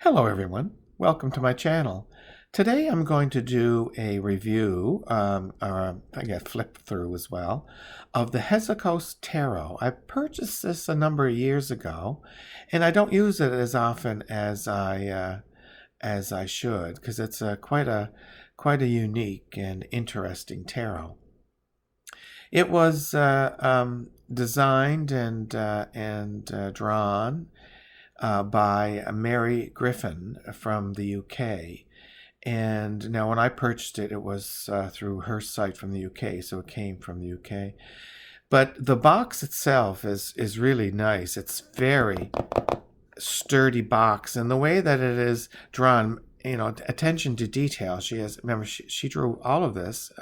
Hello everyone, welcome to my channel. Today I'm going to do a review, I guess flip through as well, of the Hezicos Tarot. I purchased this a number of years ago, and I don't use it as often as I should, because it's quite a unique and interesting tarot. It was designed and drawn by Mary Griffin from the UK. And now when I purchased it, it was through her site from the UK, so it came from the UK. But the box itself is really nice. It's very sturdy box, and the way that it is drawn, attention to detail. She drew all of this,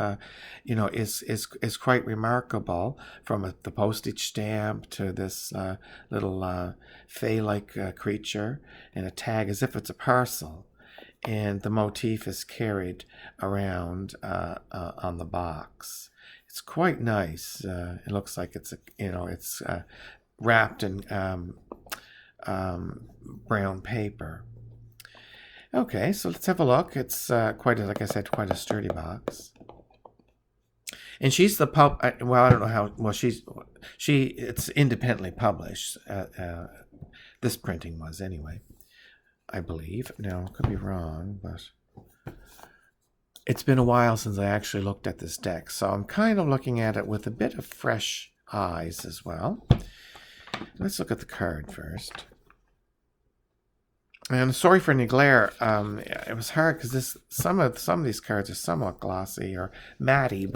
is quite remarkable, from the postage stamp to this little fay-like creature and a tag as if it's a parcel, and the motif is carried around on the box. It's quite nice. It looks like it's wrapped in brown paper. Okay, so let's have a look. It's like I said, quite a sturdy box. And she's the well, I don't know how. Well, it's independently published. This printing was anyway, I believe. Now, I could be wrong, but it's been a while since I actually looked at this deck, so I'm kind of looking at it with a bit of fresh eyes as well. Let's look at the card first. And sorry for any glare. It was hard because some of these cards are somewhat glossy or matty,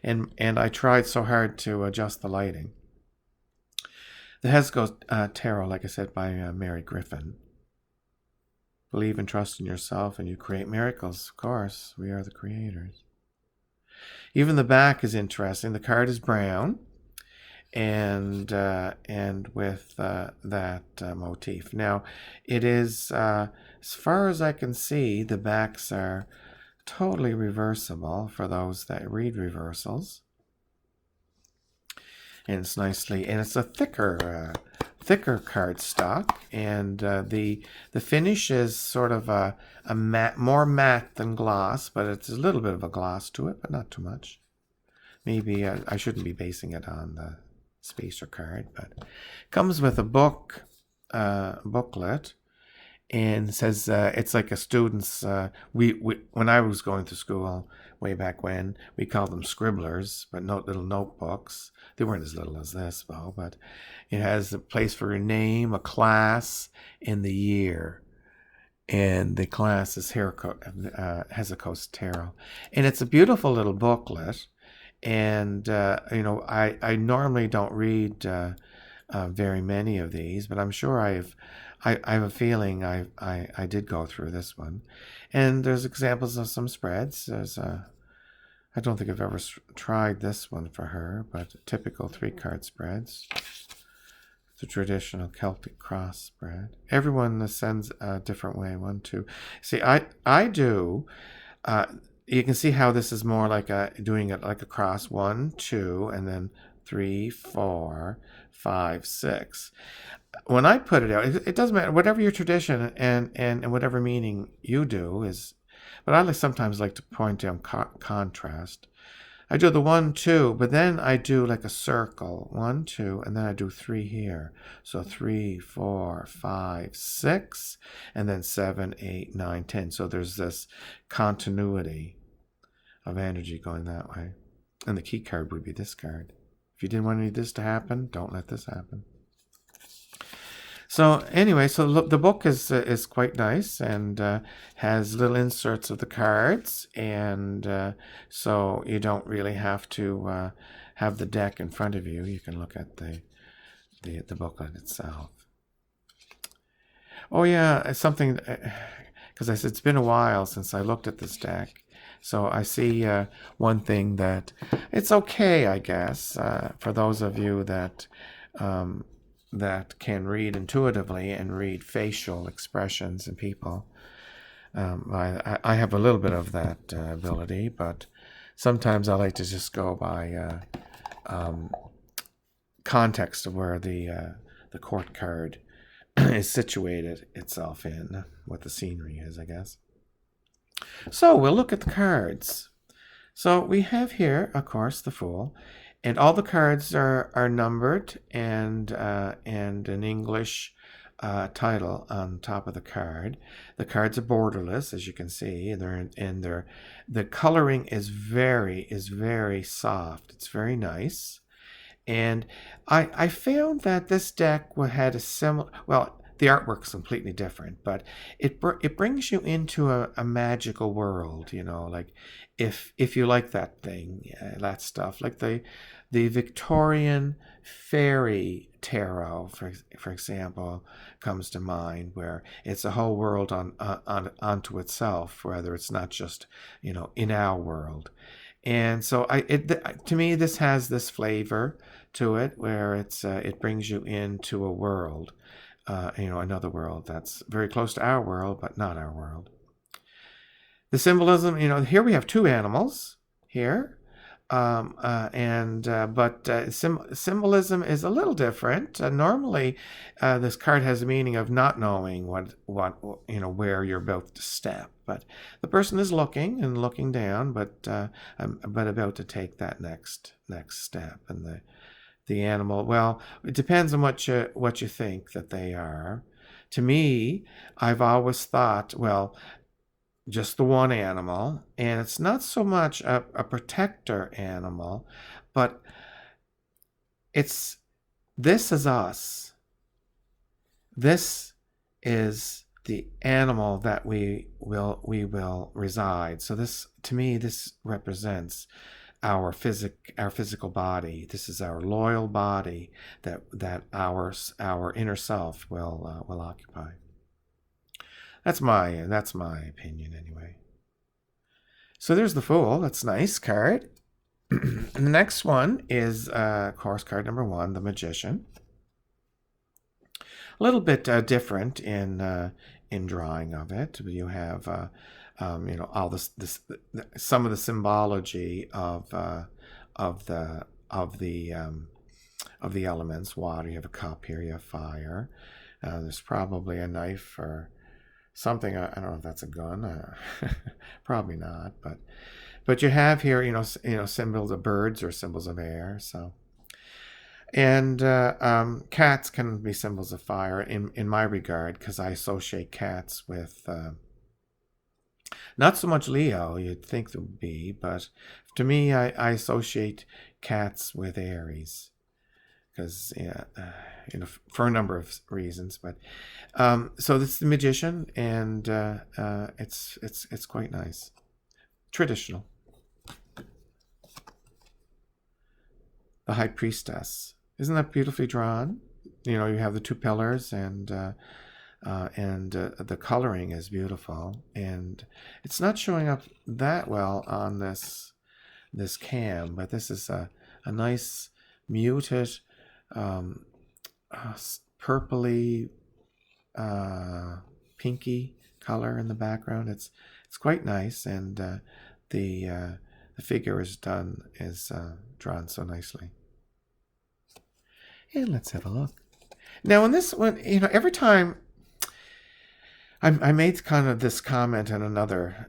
and I tried so hard to adjust the lighting. The Hezicos Tarot, like I said, by Mary Griffin. Believe and trust in yourself, and you create miracles. Of course, we are the creators. Even the back is interesting. The card is brown, and with that motif. Now, it is, as far as I can see, the backs are totally reversible for those that read reversals. And it's a thicker cardstock, and the finish is sort of a matte, more matte than gloss, but it's a little bit of a gloss to it, but not too much. Maybe I shouldn't be basing it on the spacer card, but it comes with a booklet, and says it's like a student's. When I was going to school way back when, we called them scribblers, but little notebooks. They weren't as little as this though, but it has a place for your name, a class, and the year. And the class is Hezicos Tarot, and it's a beautiful little booklet. And I normally don't read very many of these, but I'm sure I have a feeling I did go through this one. And there's examples of some spreads. I don't think I've ever tried this one for her, but typical 3-card spreads. It's a traditional Celtic cross spread. Everyone sends a different way. 1, 2. See, I do. You can see how this is more like doing it like a cross. 1, 2, and then 3, 4, 5, 6. When I put it out, it doesn't matter. Whatever your tradition and whatever meaning you do is, but I sometimes like to point out contrast. I do the 1, 2, but then I do like a circle. 1, 2, and then I do 3 here. So 3, 4, 5, 6, and then 7, 8, 9, 10. So there's this continuity of energy going that way. And the key card would be this card. If you didn't want any of this to happen, don't let this happen. So anyway, so look, the book is quite nice, and has little inserts of the cards, and so you don't really have to have the deck in front of you. You can look at the booklet itself. Oh yeah, it's something, because I said it's been a while since I looked at this deck. So I see one thing that it's okay, I guess, for those of you that can read intuitively and read facial expressions in people. I have a little bit of that ability, but sometimes I like to just go by context of where the court card is situated itself in, what the scenery is, I guess. So we'll look at the cards. So we have here, of course, the Fool, and all the cards are numbered and an English title on top of the card. The cards are borderless, as you can see, and the coloring is very soft. It's very nice, and I found that this deck had a similar, well, the artwork's completely different, but it brings you into a magical world, like if you like that thing, that stuff, like the Victorian fairy tarot, for example, comes to mind, where it's a whole world onto itself, whether it's not just in our world. And so to me, this has this flavor to it, where it brings you into a world. Another world that's very close to our world, but not our world. The symbolism, here we have two animals here, symbolism is a little different. Normally, this card has a meaning of not knowing what where you're about to step, but the person is looking and looking down, but about to take that next step, and the animal, well, it depends on what you think that they are. To me, I've always thought, well, just the one animal, and it's not so much a protector animal, but this is us. This is the animal that we will reside. So this, to me, this represents our physical body. This is our loyal body that our inner self will occupy. That's my opinion, anyway. So there's the Fool. That's a nice card. And the next one is, of course, card number 1, the Magician. A little bit different in drawing of it. You have all this some of the symbology of the elements. Water. You have a cup here. You have fire. There's probably a knife or something. I don't know if that's a gun. Probably not. But you have here symbols of birds or symbols of air. So. And cats can be symbols of fire in my regard, because I associate cats with not so much Leo, you'd think there would be, but to me, I associate cats with Aries, because for a number of reasons. But so this is the Magician, and it's quite nice, traditional. The High Priestess. Isn't that beautifully drawn? You have the two pillars, and the coloring is beautiful, and it's not showing up that well on this cam, but this is a nice muted purpley pinky color in the background. It's quite nice, and the figure is drawn so nicely. And let's have a look. Now, in this one, every time I made kind of this comment on another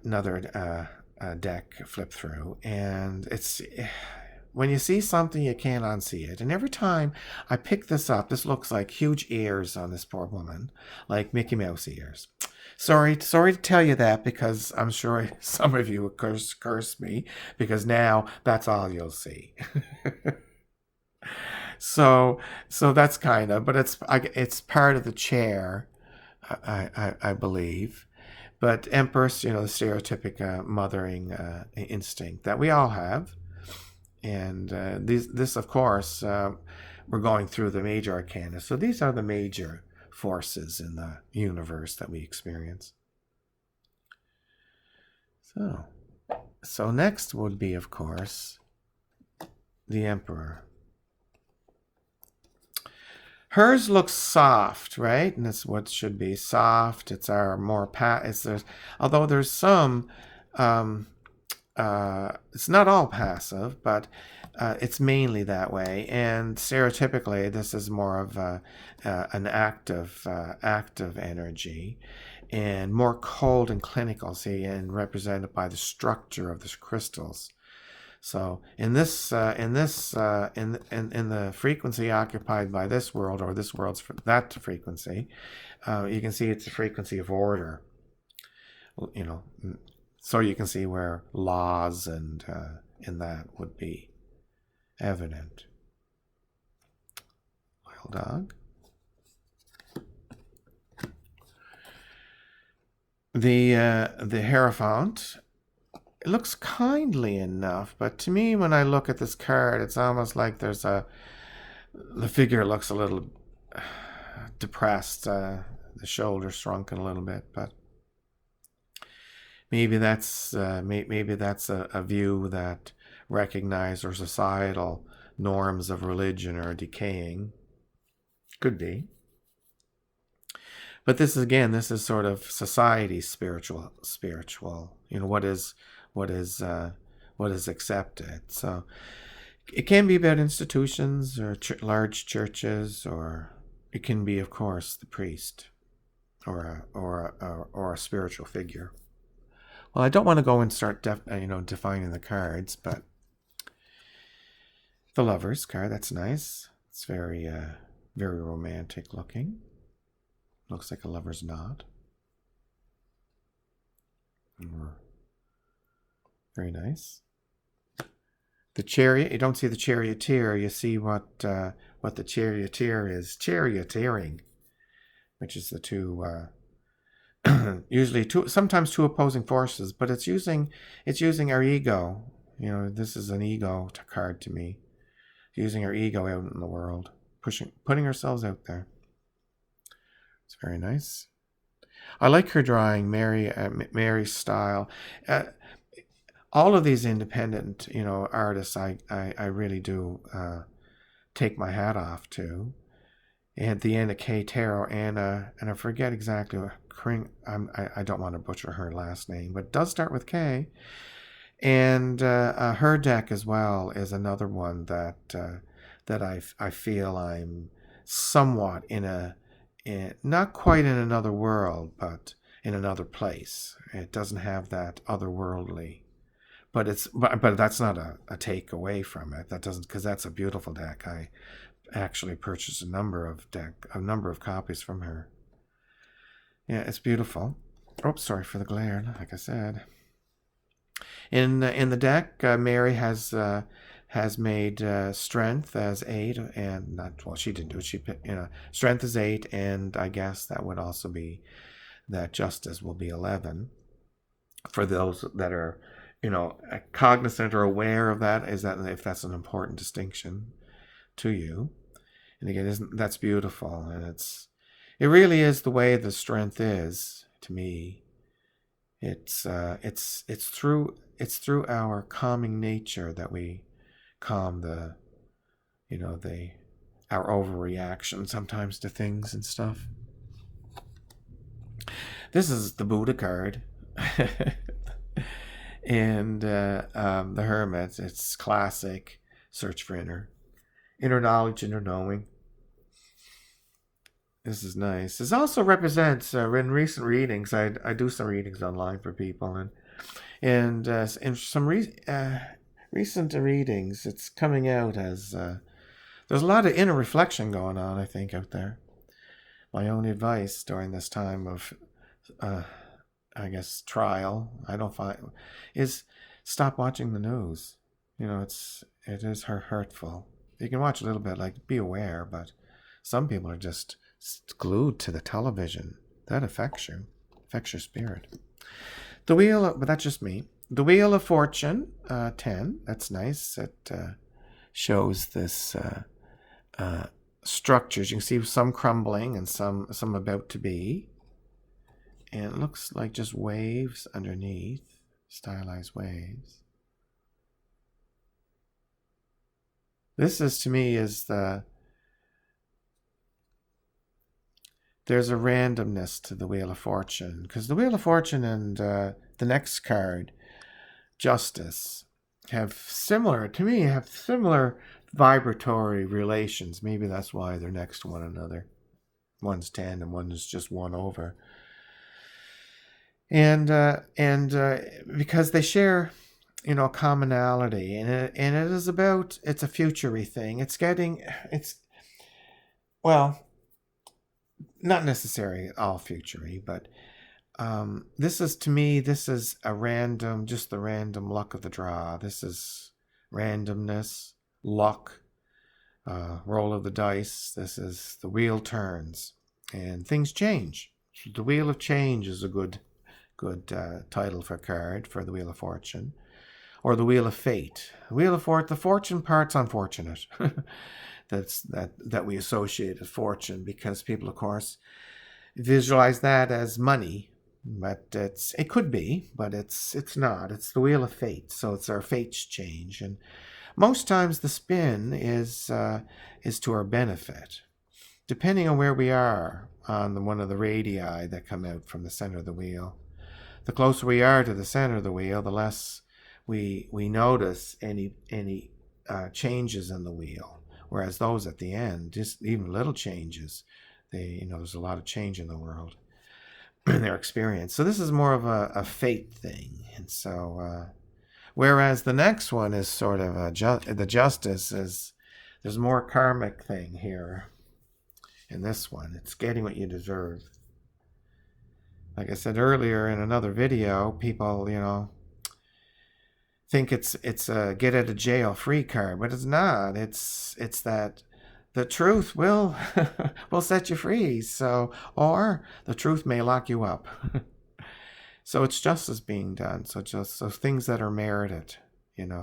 deck flip through, and it's when you see something, you can't unsee it. And every time I pick this up, this looks like huge ears on this poor woman, like Mickey Mouse ears. Sorry to tell you that, because I'm sure some of you will curse me, because now that's all you'll see. So that's kind of, but it's part of the chair, I believe. But Empress, the stereotypic mothering instinct that we all have, and this of course, we're going through the major arcana. So these are the major forces in the universe that we experience. So next would be, of course, the Emperor. Hers looks soft, right? And that's what should be soft. It's our more although there's some, it's not all passive, but It's mainly that way, and stereotypically, this is more of an active energy, and more cold and clinical. See, and represented by the structure of the crystals. So in the frequency occupied by this world, or this world's that frequency, you can see it's a frequency of order. You know, so you can see where laws and in that would be evident. Wild dog. The Hierophant. It looks kindly enough, but to me, when I look at this card, it's almost like the figure looks a little depressed, the shoulders shrunken a little bit, but maybe that's a view that recognizes or societal norms of religion are decaying. Could be. But this is sort of society's spiritual. You know, what is accepted. So it can be about institutions or large churches, or it can be, of course, the priest or a spiritual figure. Well, I don't want to go and start defining the cards, but the Lovers card, that's nice. It's very romantic looking. Looks like a lover's knot. Very nice. The Chariot, you don't see the Charioteer, you see what the Charioteer is charioteering, which is the two usually sometimes two opposing forces, but it's using our ego. You know, this is an ego card to me. Using our ego out in the world, putting ourselves out there. It's very nice. I like her drawing, Mary's style. All of these independent, artists, I really do take my hat off to. And the Anna K. Tarot, Anna, and I forget exactly what I don't want to butcher her last name, but it does start with K. And her deck as well is another one that I feel I'm somewhat not quite in another world, but in another place. It doesn't have that otherworldly, but that's not a takeaway from it. That doesn't, because that's a beautiful deck. I actually purchased a number of copies from her. Yeah, it's beautiful. Oh, sorry for the glare. Like I said, in the deck, Mary has made strength as 8, and she didn't do it. She picked, strength is 8, and I guess that would also be that justice will be 11. For those that are, cognizant or aware of that, if that's an important distinction to you. And again, that's beautiful, and it really is the way the strength is to me. It's through our calming nature that we calm our overreaction sometimes to things and stuff. This is the Buddha card. And the Hermit, it's classic search for inner knowledge, inner knowing. This is nice. This also represents in recent readings. I do some readings online for people, and in some recent readings, it's coming out as there's a lot of inner reflection going on, I think, out there. My own advice during this time of trial, is stop watching the news. It is hurtful. You can watch a little bit, be aware, but some people are just glued to the television. That affects your spirit. But that's just me. The Wheel of Fortune, 10. That's nice. It shows this structures. You can see some crumbling and some about to be. And it looks like just waves underneath, stylized waves. This to me, there's a randomness to the Wheel of Fortune, because the Wheel of Fortune and the next card, Justice, have similar, to me, have similar vibratory relations. Maybe that's why they're next to one another. One's 10 and one is just 1 over. And because they share, commonality, and it is about, it's a future-y thing. Well, not necessarily all future-y, but this is, to me, this is just the random luck of the draw. This is randomness, luck, roll of the dice. This is the wheel turns and things change. The Wheel of Change is a good title for a card for the Wheel of Fortune, or the Wheel of Fate. The fortune part's unfortunate. that we associate with fortune, because people, of course, visualize that as money. But it could be, but it's not. It's the Wheel of Fate, so it's our fates change, and most times the spin is to our benefit, depending on where we are on one of the radii that come out from the center of the wheel. The closer we are to the center of the wheel, the less we notice any changes in the wheel, whereas those at the end, just even little changes, there's a lot of change in the world. Their experience. So this is more of a fate thing. And so, whereas the next one is sort of the justice is, there's more karmic thing here in this one. It's getting what you deserve. Like I said earlier in another video, people, think it's a get out of jail free card, but it's not. It's that the truth will set you free. So, or the truth may lock you up. So it's justice being done. So things that are merited,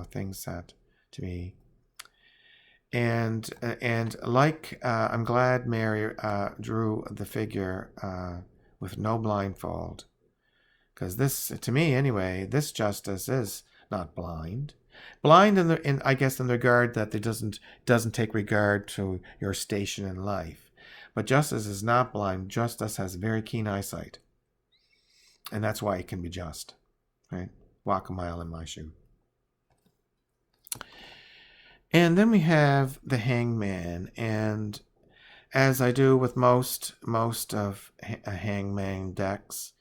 things that, to me. And like, I'm glad Mary drew the figure with no blindfold, because this, to me anyway, this justice is not blind. Blind in I guess in the regard that it doesn't take regard to your station in life. But justice is not blind. Justice has very keen eyesight. And that's why it can be just. Right? Walk a mile in my shoe. And then we have the Hangman. And as I do with most of a Hangman decks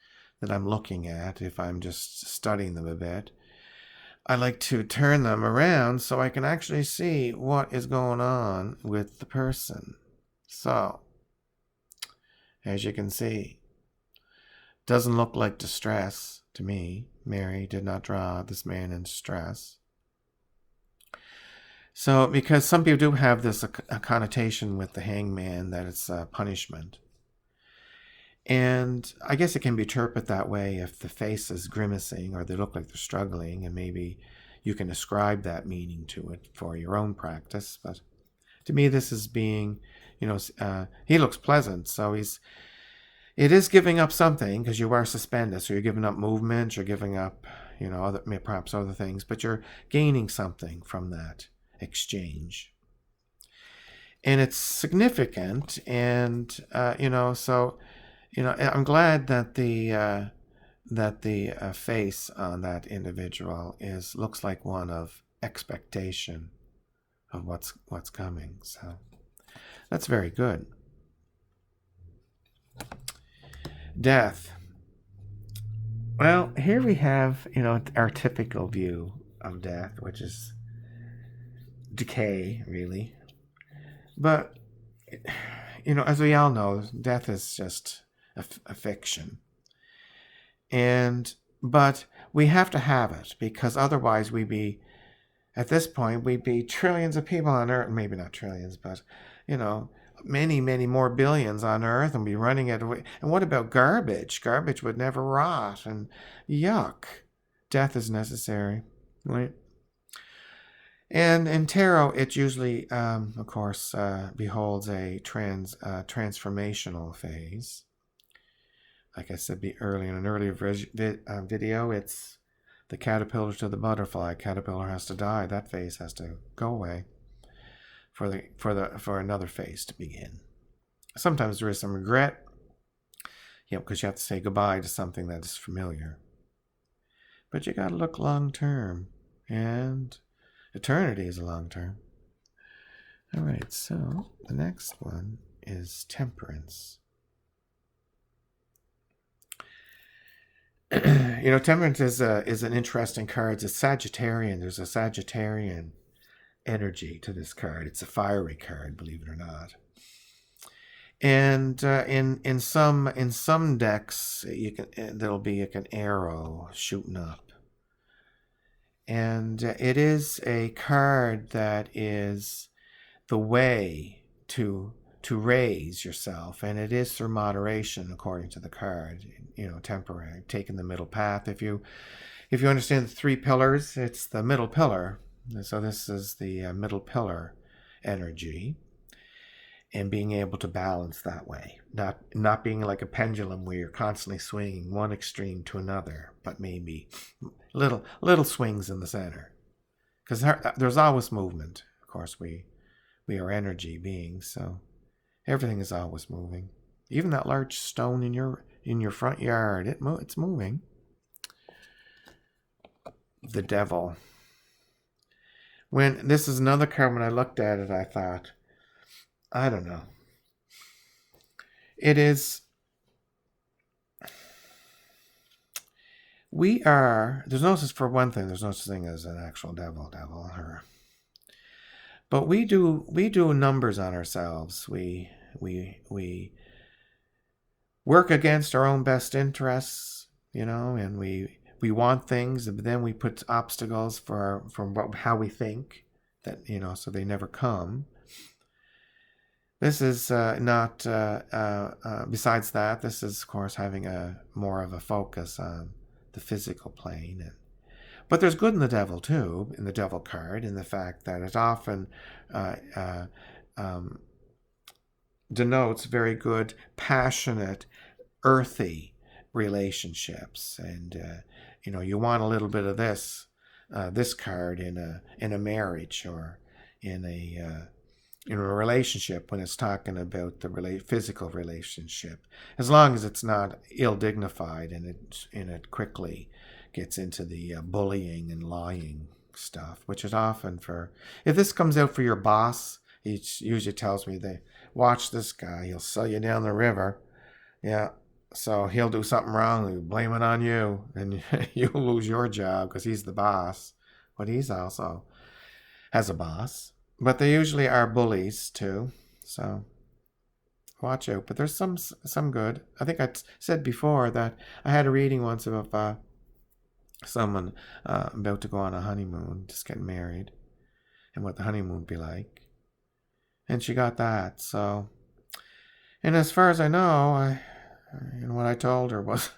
that I'm looking at, if I'm just studying them a bit, I like to turn them around so I can actually see what is going on with the person. So, as you can see, doesn't look like distress to me. Mary did not draw this man in distress. So, because some people do have this a connotation with the Hangman that it's a punishment. And I guess it can be interpreted that way if the face is grimacing or they look like they're struggling, and maybe you can ascribe that meaning to it for your own practice. But to me, this is being, he looks pleasant, so it is giving up something, because you are suspended, so you're giving up movement, you're giving up, perhaps other things, but you're gaining something from that exchange. And it's significant, and, so, I'm glad that the face on that individual looks like one of expectation of what's coming. So that's very good. Death. Well, here we have, our typical view of death, which is decay, really. But, as we all know, death is just a fiction. But we have to have it, because otherwise at this point, we'd be trillions of people on Earth, maybe not trillions, but, many, many more billions on Earth, and be running it away. And what about garbage? Garbage would never rot, and yuck. Death is necessary, right? And in tarot, it usually, of course, beholds a transformational phase. Like I said earlier in an earlier video, it's the caterpillar to the butterfly. Caterpillar has to die. That phase has to go away for another phase to begin. Sometimes there is some regret, because you have to say goodbye to something that is familiar. But you got to look long term, and Eternity is a long term. All right, so the next one is Temperance. Temperance is an interesting card. It's Sagittarian. There's a Sagittarian energy to this card. It's a fiery card, believe it or not. And in some decks, there'll be like an arrow shooting up, and it is a card that is the way to raise yourself, and it is through moderation, according to the card. Temporary, taking the middle path. If you understand the three pillars, it's the middle pillar. So this is the middle pillar energy, and being able to balance that way, not being like a pendulum where you're constantly swinging one extreme to another, but maybe little swings in the center, because there's always movement. Of course, we are energy beings, so everything is always moving. Even that large stone in your front yard, it's moving. The Devil. When this is another card, when I looked at it, I thought, I don't know. It is. There's no such, for one thing, there's no such thing as an actual devil, or. But we do numbers on ourselves. We work against our own best interests, and we want things, but then we put obstacles from how we think that, so they never come. This is not, besides that, this is, of course, having more of a focus on the physical plane. But there's good in the Devil, too, in the Devil card, in the fact that it often denotes very good, passionate, earthy relationships. And, you want a little bit of this card in a marriage, or in a relationship, when it's talking about the physical relationship, as long as it's not ill-dignified and it quickly gets into the bullying and lying stuff, which is often if this comes out for your boss, he usually tells me, watch this guy, he'll sell you down the river. Yeah, so he'll do something wrong, he'll blame it on you, and you'll lose your job because he's the boss, but he's also has a boss. But they usually are bullies too, so watch out. But there's some good. I think I said before that I had a reading once of someone about to go on a honeymoon, just getting married, and what the honeymoon would be like. And she got that. So, and as far as I know, what I told her was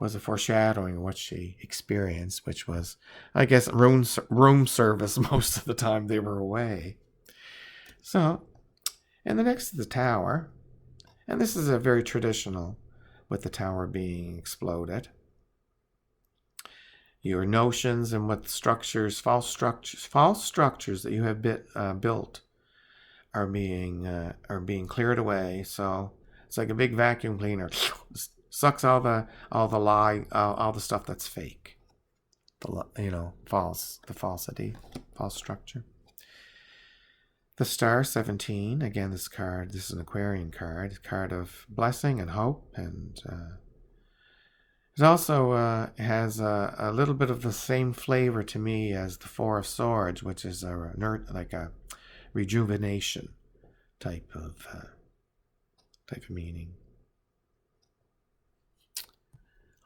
a foreshadowing of what she experienced, which was, I guess, room service most of the time they were away. So, and the next is the Tower. And this is a very traditional, with the Tower being exploded. Your notions and what false structures that you have built are being cleared away. So it's like a big vacuum cleaner. Sucks all the stuff that's fake, false structure. The Star 17, again, this is an Aquarian card, card of blessing and hope, and it also has a little bit of the same flavor to me as the Four of Swords, which is like a rejuvenation type of meaning.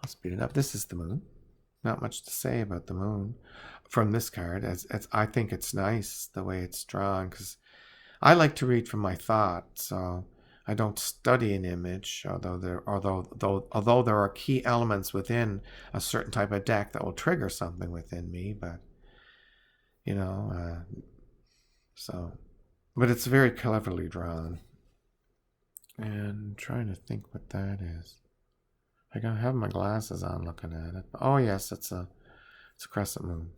I'll speed it up. This is the Moon. Not much to say about the Moon from this card. I think it's nice the way it's drawn, because I like to read from my thoughts, so I don't study an image, although there are key elements within a certain type of deck that will trigger something within me, but but it's very cleverly drawn. And I'm trying to think what that is. I gotta have my glasses on looking at it. Oh yes, it's a crescent moon.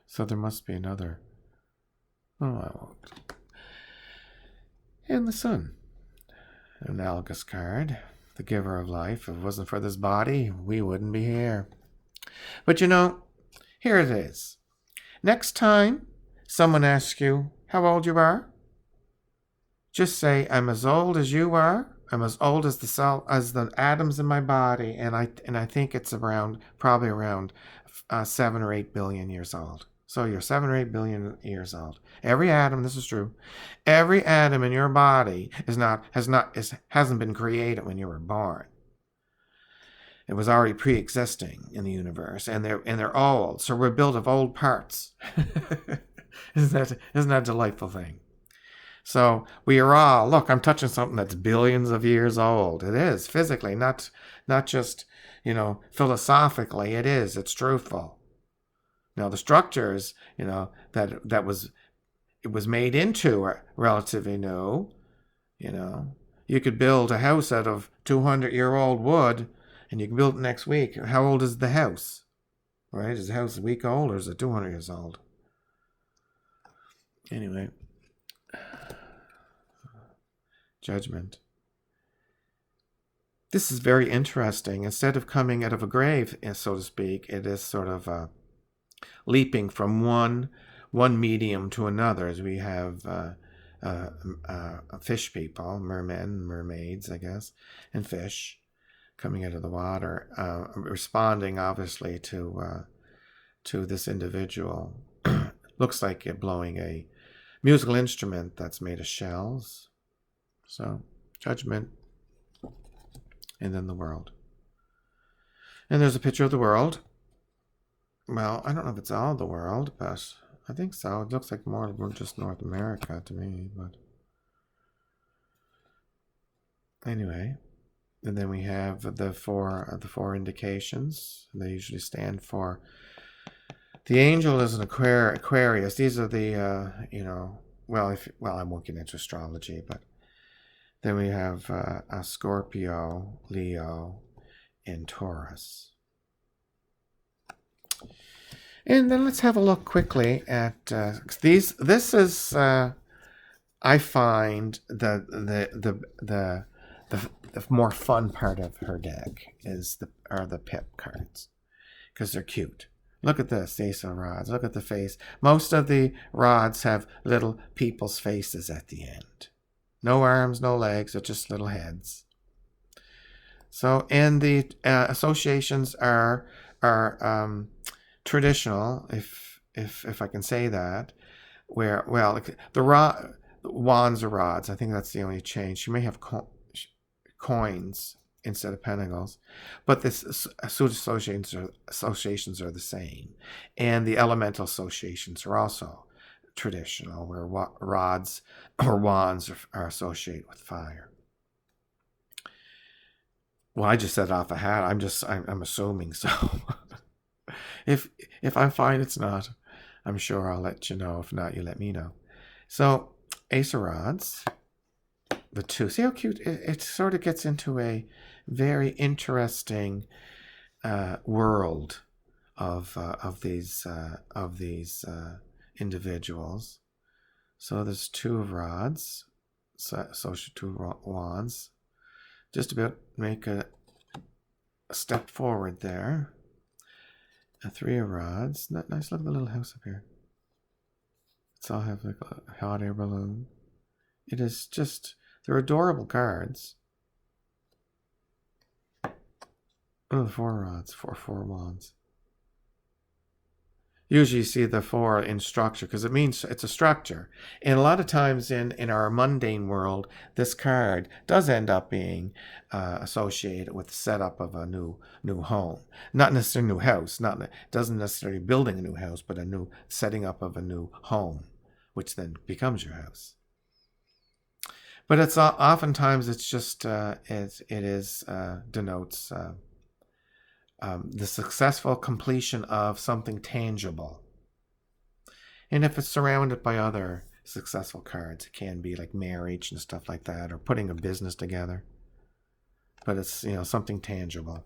So there must be another. Oh, I won't. And the Sun, an analogous card, the giver of life. If it wasn't for this body, we wouldn't be here. But here it is. Next time someone asks you how old you are, just say, I'm as old as you are. I'm as old as the atoms in my body, and I think it's probably around 7 or 8 billion years old. So you're 7 or 8 billion years old. Every atom, this is true. Every atom in your body hasn't been created when you were born. It was already pre-existing in the universe, and they're old. So we're built of old parts. Isn't that a delightful thing? So we are all, look, I'm touching something that's billions of years old. It is physically, not just, philosophically. It is. It's truthful. Now the structures, it was made into are relatively new. You could build a house out of 200-year-old wood, and you can build it next week. How old is the house? Right? Is the house a week old, or is it 200 years old? Anyway. Judgment. This is very interesting. Instead of coming out of a grave, so to speak, it is sort of leaping from one medium to another, as we have fish people, mermen, mermaids, I guess, and fish coming out of the water, responding obviously to this individual. Looks like you're blowing a musical instrument that's made of shells. So, judgment, and then the world. And there's a picture of the world. Well, I don't know if it's all the world, but I think so. It looks like more just North America to me, but anyway. And then we have the four indications. They usually stand for. The angel is an Aquarius. These are the I won't get into astrology, but. Then we have a Scorpio, Leo, and Taurus. And then let's have a look quickly at these. This is I find the more fun part of her deck are the pip cards, because they're cute. Look at this, Ace of Rods. Look at the face. Most of the rods have little people's faces at the end. No arms, no legs, they're just little heads. So, and the associations are traditional, if I can say that. Where, well, the wands are rods. I think that's the only change. You may have coins instead of pentacles, but the associations are the same, and the elemental associations are also traditional, where rods or wands are associated with fire. Well, I just said off a hat. I'm assuming so. If I find it's not, I'm sure I'll let you know. If not, you let me know. So, Ace of Rods, the two. See how cute it sort of gets into a very interesting world of these individuals. So there's 2 of rods, so 2 wands. Just about make a step forward there. A 3 of rods. Nice, look at the little house up here. It's all have like a hot air balloon. It is just, they're adorable cards. Oh, the 4 rods, 4 wands. Usually you see the 4 in structure because it means it's a structure. And a lot of times in our mundane world, this card does end up being associated with the setup of a new home. Not necessarily a new house. Doesn't necessarily building a new house, but a new setting up of a new home, which then becomes your house. But it's oftentimes it's just denotes the successful completion of something tangible. And if it's surrounded by other successful cards, it can be like marriage and stuff like that, or putting a business together. But it's, something tangible.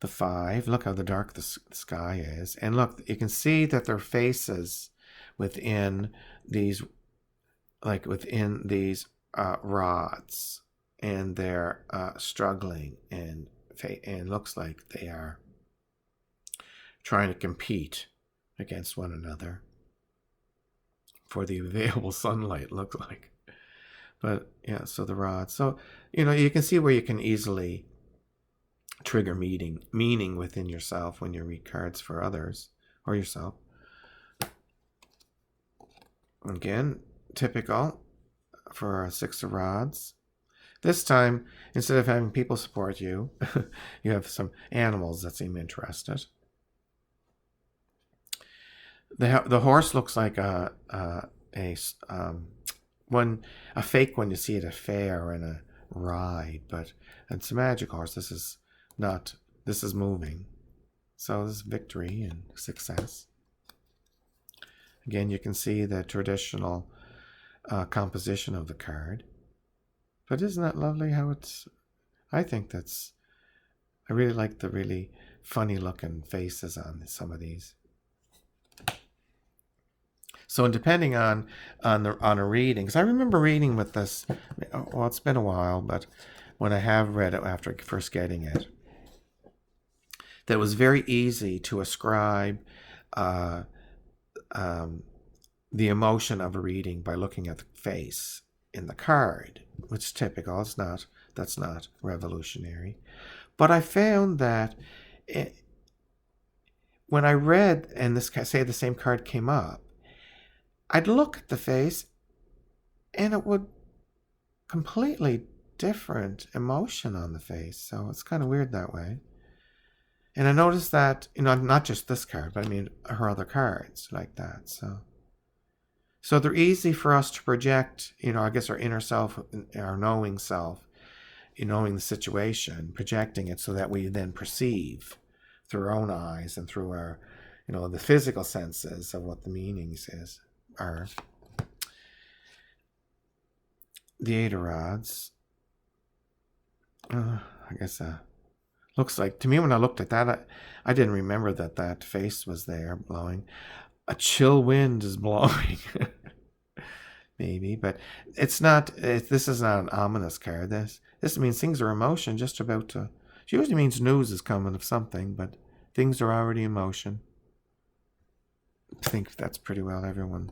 The 5, look how the dark the sky is. And look, you can see that their faces within these rods. And they're struggling, and looks like they are trying to compete against one another for the available sunlight, looks like. But yeah, so the rods. So, you can see where you can easily trigger meaning within yourself when you read cards for others or yourself. Again, typical for a Six of Rods. This time, instead of having people support you, you have some animals that seem interested. The horse looks like a fake one you see at a fair or in a ride, but it's a magic horse. This is moving. So this is victory and success. Again, you can see the traditional composition of the card. But isn't that lovely how I really like the really funny looking faces on some of these. So depending on a reading, because I remember reading with this, well, it's been a while, but when I have read it after first getting it, that it was very easy to ascribe the emotion of a reading by looking at the face in the card, which is typical. That's not revolutionary. But I found that when I read, and the same card came up, I'd look at the face and it would completely different emotion on the face. So it's kind of weird that way. And I noticed that, not just this card, but I mean her other cards like that. So they're easy for us to project, I guess our inner self, our knowing self, knowing the situation, projecting it so that we then perceive through our own eyes and through our, the physical senses of what the meanings are. The Eight of Rods. I guess looks like, to me when I looked at that, I didn't remember that face was there blowing. A chill wind is blowing. Maybe, but it's not. This is not an ominous card. This means things are in motion, just about to. It usually means news is coming of something, but things are already in motion. I think that's pretty well everyone.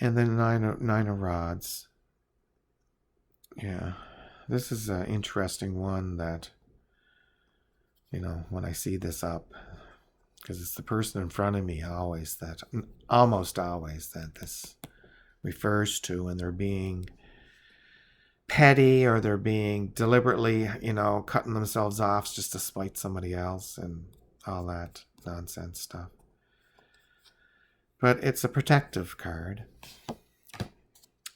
And then nine of Rods. Yeah, this is an interesting one that, when I see this up, because it's the person in front of me almost always that this refers to, and they're being petty or they're being deliberately, cutting themselves off just to spite somebody else and all that nonsense stuff. But it's a protective card.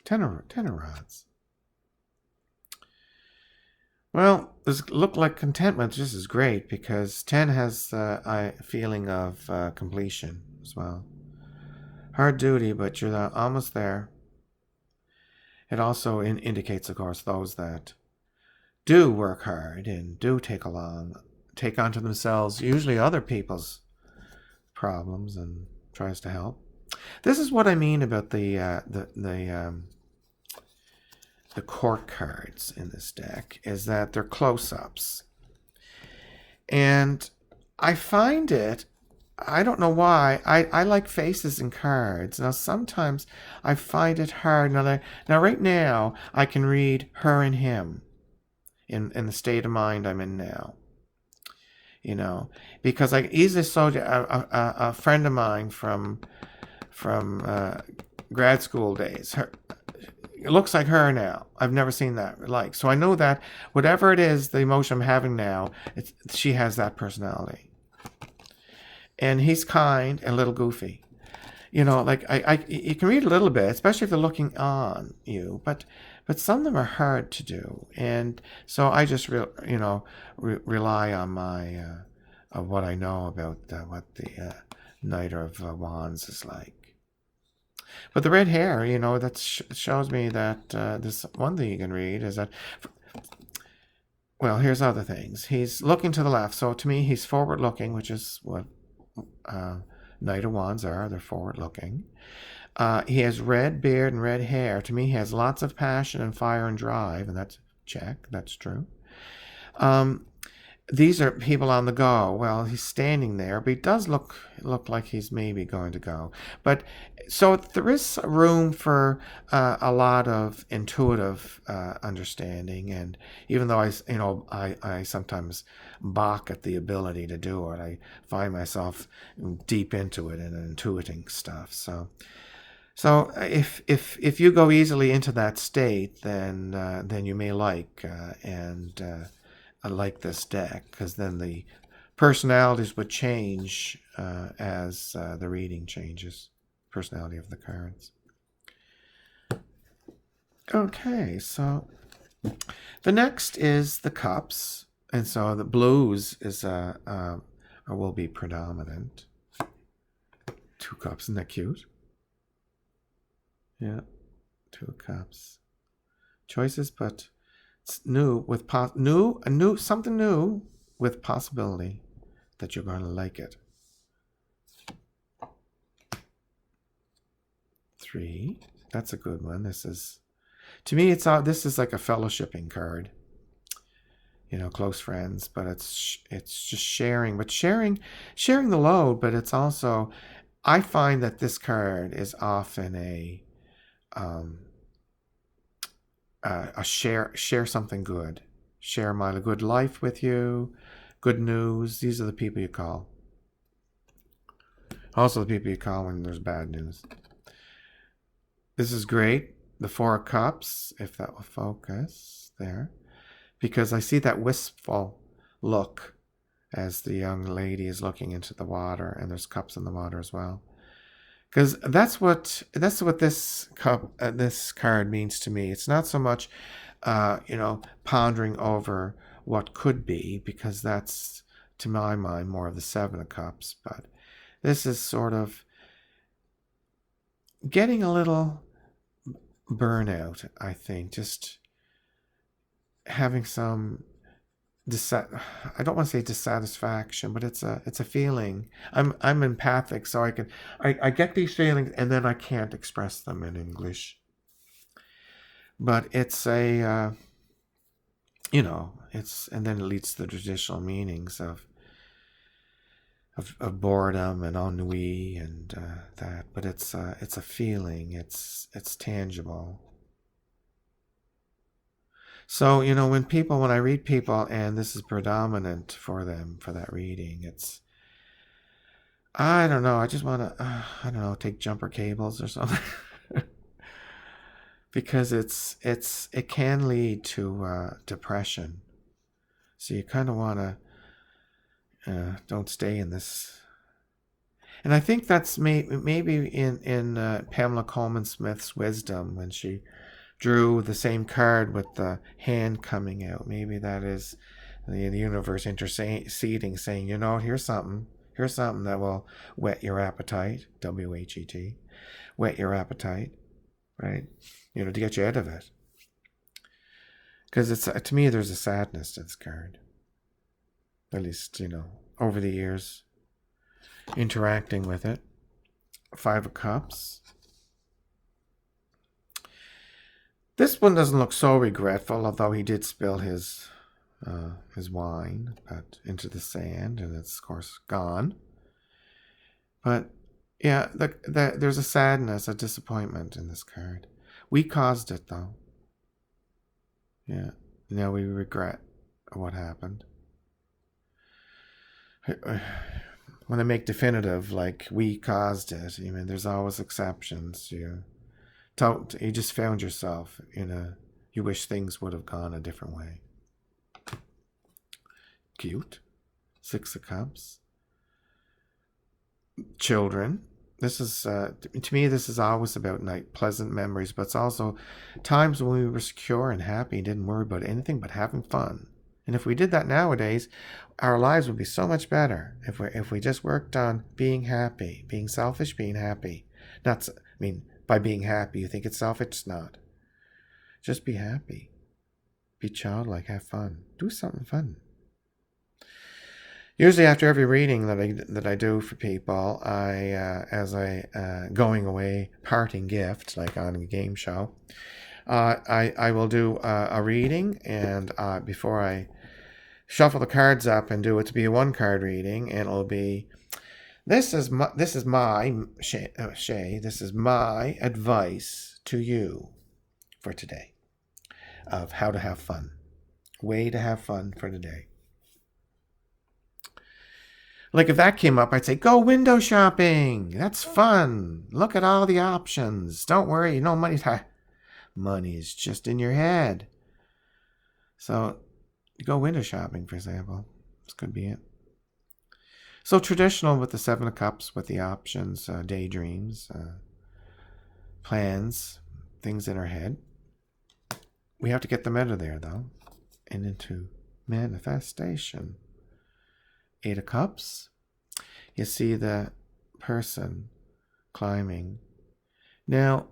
Ten of Rods. Well, this look like contentment just is great because 10 has a feeling of completion as well. Hard duty, but you're almost there. It also indicates, of course, those that do work hard and do take onto themselves usually other people's problems and tries to help. This is what I mean about the court cards in this deck, is that they're close-ups. And I find it, I don't know why, I like faces in cards. Now, sometimes I find it hard. Now right now, I can read her and him in the state of mind I'm in now. Because I easily saw a friend of mine from grad school days. It looks like her now. I've never seen that like. So I know that whatever it is, the emotion I'm having now, she has that personality. And he's kind and a little goofy. You can read a little bit, especially if they're looking on you, but some of them are hard to do. And so I just rely on my of what I know about what the Knight of Wands is like. But the red hair, that shows me that this one thing you can read is that, well, here's other things. He's looking to the left. So to me, he's forward looking, which is what Knight of Wands are. They're forward looking. He has red beard and red hair. To me, he has lots of passion and fire and drive, and that's check. That's true. These are people on the go. Well, he's standing there, but he does look like he's maybe going to go. But so there is room for a lot of intuitive understanding, and even though I sometimes balk at the ability to do it, I find myself deep into it and intuiting stuff. So if you go easily into that state, then you may I like this deck, because then the personalities would change as the reading changes. Personality of the cards. Okay, so the next is the cups, and so the blues is will be predominant. 2 cups, isn't that cute? Yeah, 2 cups. Choices, but it's new with something new with possibility that you're going to like it. 3. That's a good one. This is, to me, this is like a fellowshipping card. Close friends, but it's just sharing, but sharing the load. But it's also, I find that this card is often a share something good, share my good life with you, good news. These are the people you call. Also the people you call when there's bad news. This is great. The 4 of Cups, if that will focus there, because I see that wistful look as the young lady is looking into the water, and there's cups in the water as well. Because that's what this card means to me. It's not so much, pondering over what could be, because that's, to my mind, more of the 7 of Cups. But this is sort of getting a little burnout, I think. Just having some I don't want to say dissatisfaction, but it's a feeling. I'm empathic, so I get these feelings, and then I can't express them in English. But it's and then it leads to the traditional meanings of boredom and ennui and that. But it's a feeling. It's tangible. So, when I read people and this is predominant for them, for that reading, I don't know, I just want to, take jumper cables or something. Because it can lead to depression. So you kind of want to, don't stay in this. And I think that's maybe in Pamela Coleman Smith's wisdom, when she drew the same card with the hand coming out. Maybe that is the universe interceding, saying, here's something that will whet your appetite, WHET, whet your appetite, right? To get you out of it. Because to me, there's a sadness to this card. At least, over the years, interacting with it. 5 of Cups. This one doesn't look so regretful, although he did spill his wine into the sand, and it's, of course, gone. But yeah, there's a sadness, a disappointment in this card. We caused it, though. Yeah, now we regret what happened. When I make definitive, like we caused it, there's always exceptions. You just found yourself you wish things would have gone a different way. Cute. 6 of Cups. Children. This is, to me, this is always about pleasant memories, but it's also times when we were secure and happy and didn't worry about anything but having fun. And if we did that nowadays, our lives would be so much better if we just worked on being happy, being selfish, being happy. By being happy, you think it's selfish? It's not. Just be happy. Be childlike. Have fun. Do something fun. Usually after every reading that I do for people, as a going away parting gift, like on a game show, I will do a reading, and before I shuffle the cards up and do it to be a one card reading, and it'll be this is my Shay, this is my advice to you for today of how to have fun. Way to have fun for today. Like if that came up, I'd say, go window shopping. That's fun. Look at all the options. Don't worry, money is just in your head. So go window shopping, for example. This could be it. So traditional with the Seven of Cups, with the options, daydreams, plans, things in our head. We have to get them out of there, though, and into manifestation. Eight of Cups. You see the person climbing. Now,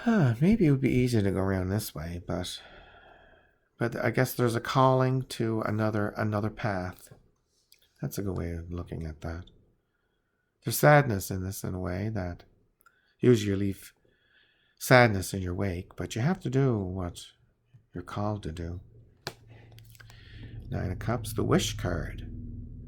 maybe it would be easier to go around this way, but I guess there's a calling to another path. That's a good way of looking at that. There's sadness in this in a way that usually you leave sadness in your wake, but you have to do what you're called to do. Nine of Cups, the Wish card.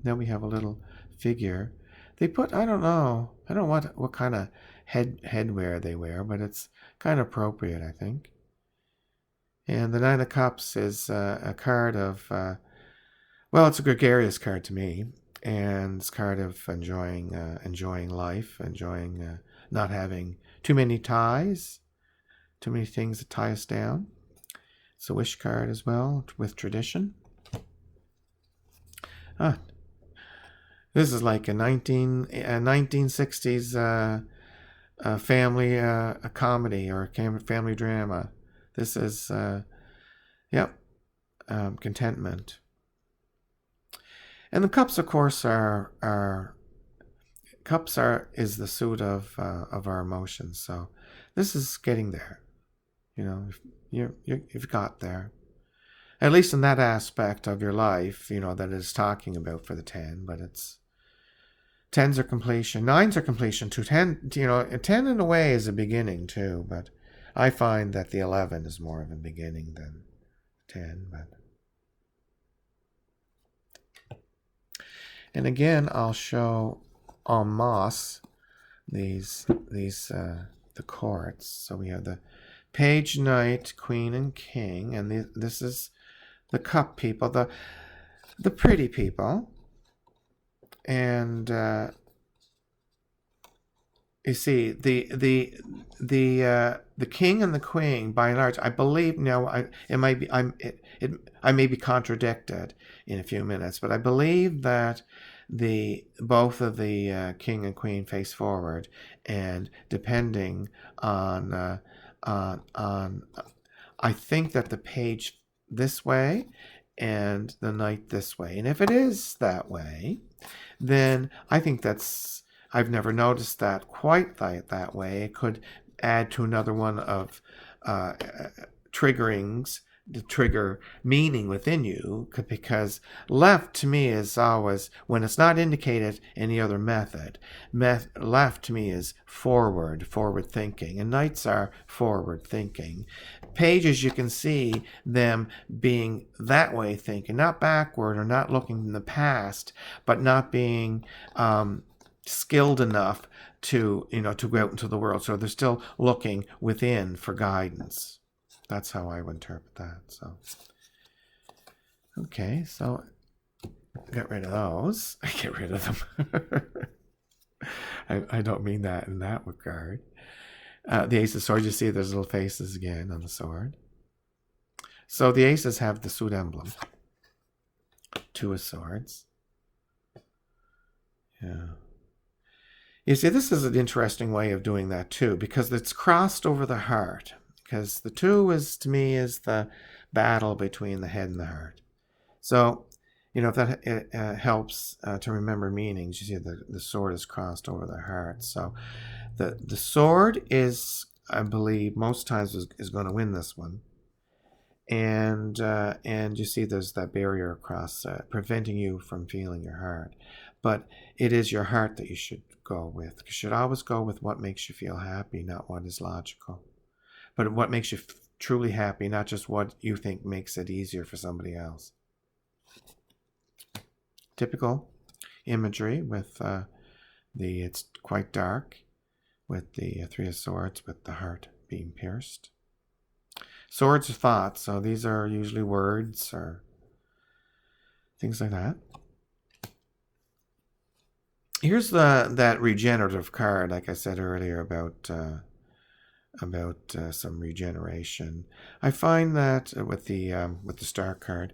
Then we have a little figure. They put, I don't know what kind of headwear they wear, but it's kind of appropriate, I think. And the Nine of Cups is a card of, it's a gregarious card to me, and it's a card of enjoying life, enjoying not having too many ties, too many things that tie us down. It's a wish card as well, with tradition. This is like a 1960s family a comedy or a family drama. This is, contentment. And the cups, of course, is the suit of our emotions. So this is getting there. You've got there. At least in that aspect of your life, that it's talking about for the 10, but it's 10s are completion, 9s are completion too. 10, 10 in a way is a beginning too, but I find that the 11 is more of a beginning than 10. And again, I'll show en masse the courts. So we have the Page, Knight, Queen, and King, and this is the cup people, the pretty people. And you see the king and the queen, by and large, I believe now. I may be contradicted in a few minutes, but I believe that both of the king and queen face forward, and depending on I think that the page this way and the knight this way, and if it is that way, then I think I've never noticed that quite that way. It could add to another one of triggerings, the trigger meaning within you, because left to me is always, when it's not indicated any other method, left to me is forward thinking, and knights are forward thinking. Pages, you can see them being that way thinking, not backward or not looking in the past, but not being skilled enough to go out into the world. So they're still looking within for guidance. That's how I would interpret that. So, okay, so get rid of those. Get rid of them. I don't mean that in that regard. The Ace of Swords, you see there's little faces again on the sword. So the aces have the suit emblem. Two of Swords. Yeah. You see, this is an interesting way of doing that too, because it's crossed over the heart. Because the 2 is, to me, is the battle between the head and the heart. So, if that helps to remember meanings, you see the sword is crossed over the heart. So the sword is, I believe, most times is going to win this one. And you see there's that barrier across, preventing you from feeling your heart. But it is your heart that you should go with. You should always go with what makes you feel happy, not what is logical. But what makes you truly happy, not just what you think makes it easier for somebody else. typical imagery with it's quite dark with the Three of Swords with the heart being pierced. Swords are thoughts, so these are usually words or things like that. Here's that regenerative card, like I said earlier about some regeneration. I find that with the Star card,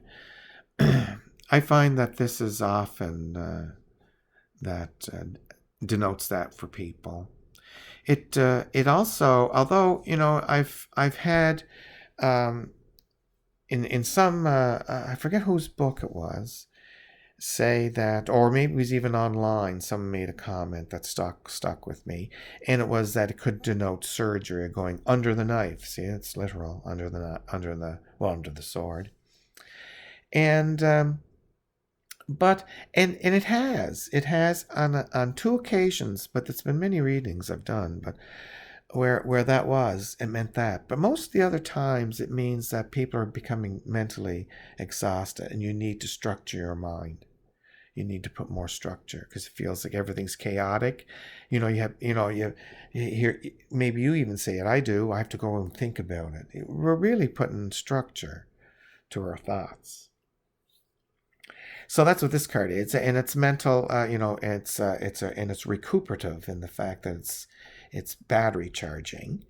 I find that this is often that denotes that for people. It also, although I've had in some I forget whose book it was, say that, or maybe it was even online, someone made a comment that stuck with me, and it was that it could denote surgery, going under the knife. See, it's literal, under the sword. And but it has on two occasions, but it's been many readings I've done, but where that was, it meant that. But most of the other times it means that people are becoming mentally exhausted and you need to structure your mind. You need to put more structure because it feels like everything's chaotic. You hear, maybe you even say it. I do. I have to go and think about it. We're really putting structure to our thoughts. So that's what this card is, and it's mental. It's recuperative in the fact that it's battery charging,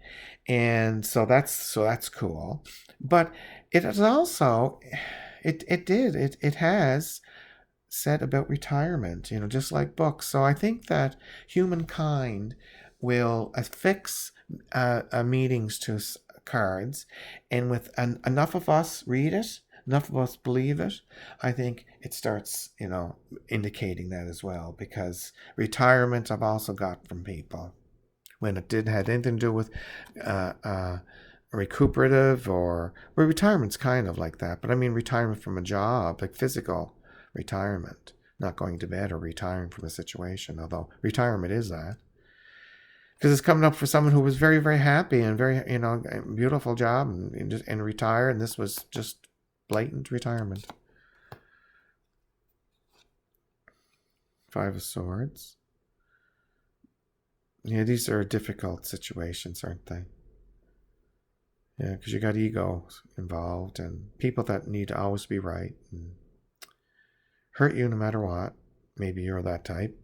and so that's cool. But it is also it has said about retirement, just like books. So I think that humankind will affix meanings to cards, and with enough of us read it, enough of us believe it, I think it starts, indicating that as well. Because retirement, I've also got from people when it had anything to do with recuperative or retirement's kind of like that. But I mean retirement from a job, like physical retirement, not going to bed or retiring from a situation. Although retirement is that. Because it's coming up for someone who was very, very happy and very, beautiful job and retired, and this was just blatant retirement. Five of Swords. Yeah, these are difficult situations, aren't they? Yeah, because you got ego involved and people that need to always be right and hurt you no matter what. Maybe you're that type.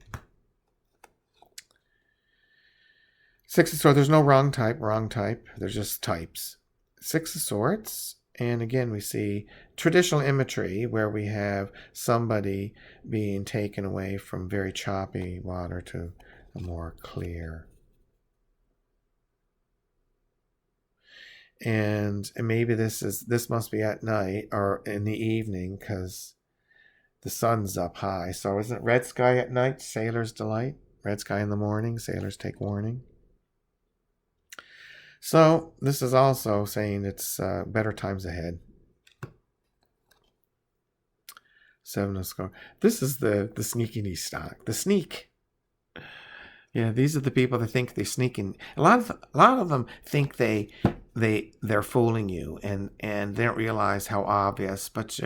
Six of Swords, there's no wrong type. There's just types. Six of Swords, and again we see traditional imagery where we have somebody being taken away from very choppy water to a more clear. And maybe this must be at night or in the evening because the sun's up high. So isn't it red sky at night, sailor's delight? Red sky in the morning, sailors take warning. So this is also saying it's better times ahead. Seven of Swords. This is the sneaky stock. The sneak. Yeah, these are the people that think they sneak in. A lot of them think they're fooling you and they don't realize how obvious. But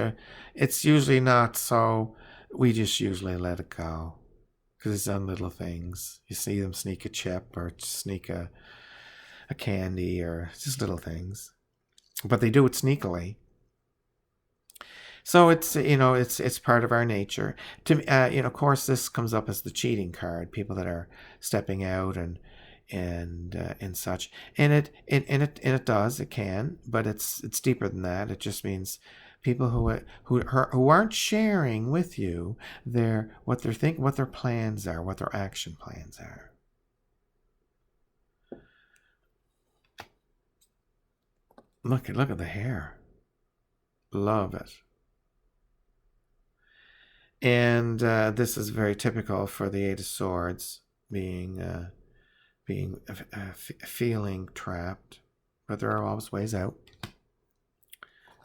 it's usually not. So we just usually let it go because it's on little things. You see them sneak a chip or sneak a candy or just little things, but they do it sneakily. So it's it's part of our nature. To of course, this comes up as the cheating card. People that are stepping out and such, and it does, it can, but it's deeper than that. It just means people who aren't sharing with you what they're thinking, what their plans are, what their action plans are. Look at the hair. Love it. And this is very typical for the Eight of Swords, being feeling trapped, but there are always ways out.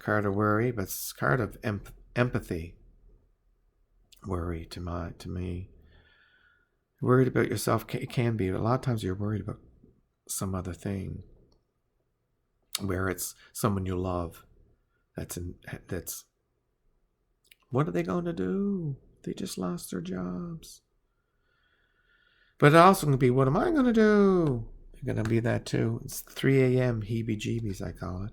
Card of worry, but it's card of empathy. Worry to me. Worried about yourself, it can be, but a lot of times you're worried about some other thing, where it's someone you love. That's what are they going to do? They just lost their jobs. But it also can be, what am I going to do? It's going to be that too. It's 3 a.m. heebie-jeebies, I call it.